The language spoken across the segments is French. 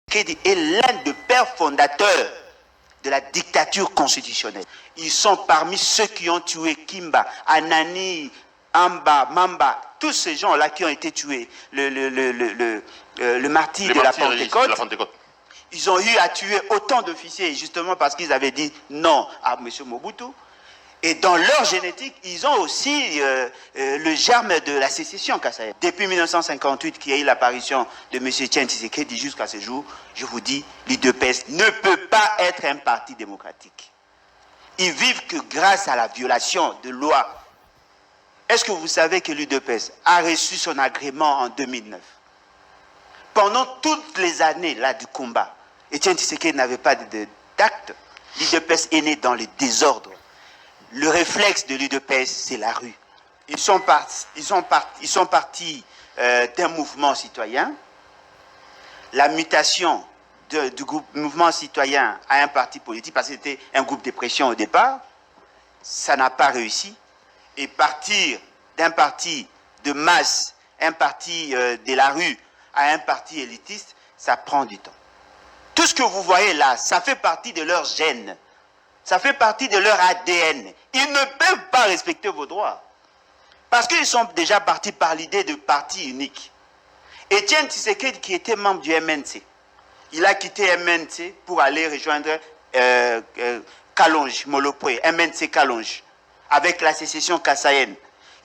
Tshisekedi est l'un des pères fondateurs de la dictature constitutionnelle. Ils sont parmi ceux qui ont tué Kimba, Anani, Amba, Mamba, tous ces gens-là qui ont été tués, le martyr de la Pentecôte. Ils ont eu à tuer autant d'officiers, justement parce qu'ils avaient dit non à M. Mobutu. Et dans leur génétique, ils ont aussi le germe de la sécession kassaïenne. Depuis 1958, qu'il y a eu l'apparition de M. Etienne Tshisekedi jusqu'à ce jour, je vous dis, l'UDPS ne peut pas être un parti démocratique. Ils vivent que grâce à la violation de loi. Est-ce que vous savez que l'UDPS a reçu son agrément en 2009? Pendant toutes les années là, du combat, Etienne Tshisekedi n'avait pas d'acte. L'UDPS est né dans le désordre. Le réflexe de l'UDPS, c'est la rue. Ils sont partis d'un mouvement citoyen. La mutation du mouvement citoyen à un parti politique, parce que c'était un groupe de pression au départ, ça n'a pas réussi. Et partir d'un parti de masse, un parti de la rue, à un parti élitiste, ça prend du temps. Tout ce que vous voyez là, ça fait partie de leur gène. Ça fait partie de leur ADN. Ils ne peuvent pas respecter vos droits. Parce qu'ils sont déjà partis par l'idée de parti unique. Etienne Tshisekedi, qui était membre du MNC, il a quitté MNC pour aller rejoindre Kalonji, Molopwe, MNC Kalonji, avec la sécession kassaïenne.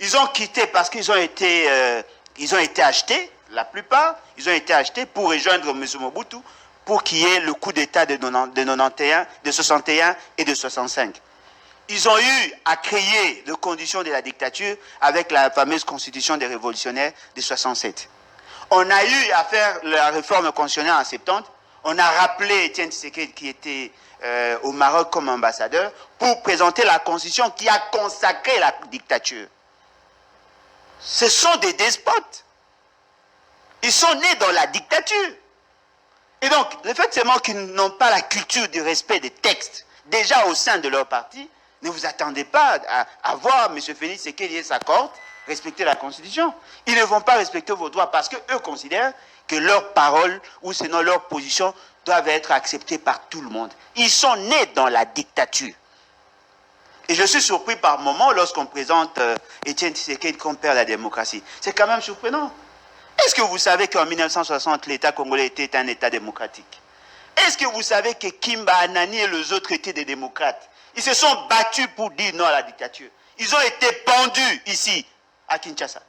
Ils ont quitté parce qu'ils ont été achetés, la plupart, ils ont été achetés pour rejoindre M. Mobutu, pour qu'il y ait le coup d'État de 61 et de 65. Ils ont eu à créer les conditions de la dictature avec la fameuse constitution des révolutionnaires de 67. On a eu à faire la réforme constitutionnelle en 70. On a rappelé Etienne Tshisekedi qui était au Maroc comme ambassadeur pour présenter la constitution qui a consacré la dictature. Ce sont des despotes. Ils sont nés dans la dictature. Et donc, le fait seulement qu'ils n'ont pas la culture du respect des textes, déjà au sein de leur parti, ne vous attendez pas à voir M. Félix Tshisekedi et sa cohorte respecter la Constitution. Ils ne vont pas respecter vos droits parce qu'eux considèrent que leurs paroles ou sinon leurs positions doivent être acceptées par tout le monde. Ils sont nés dans la dictature. Et je suis surpris par moments lorsqu'on présente Etienne Tshisekedi comme père de la démocratie. C'est quand même surprenant. Est-ce que vous savez qu'en 1960, l'État congolais était un État démocratique? Est-ce que vous savez que Kimba, Anani et les autres étaient des démocrates? Ils se sont battus pour dire non à la dictature. Ils ont été pendus ici, à Kinshasa.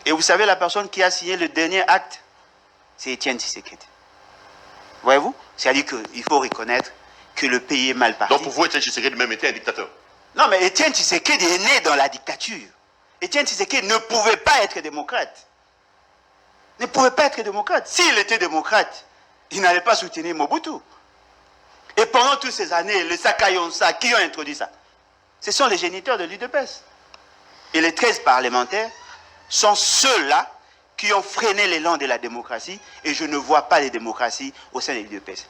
Et vous savez la personne qui a signé le dernier acte? C'est Etienne Tshisekedi. Voyez-vous? C'est-à-dire qu'il faut reconnaître que le pays est mal parti. Donc pour vous, Etienne Tshisekedi même était un dictateur? Non, mais Etienne Tshisekedi est né dans la dictature. Etienne Tshisekedi ne pouvait pas être démocrate. Ne pouvait pas être démocrate. S'il était démocrate, il n'allait pas soutenir Mobutu. Et pendant toutes ces années, les Sakayonsa, qui ont introduit ça? Ce sont les géniteurs de l'UDPS. Et les 13 parlementaires sont ceux-là qui ont freiné l'élan de la démocratie. Et je ne vois pas de démocratie au sein de l'UDPS.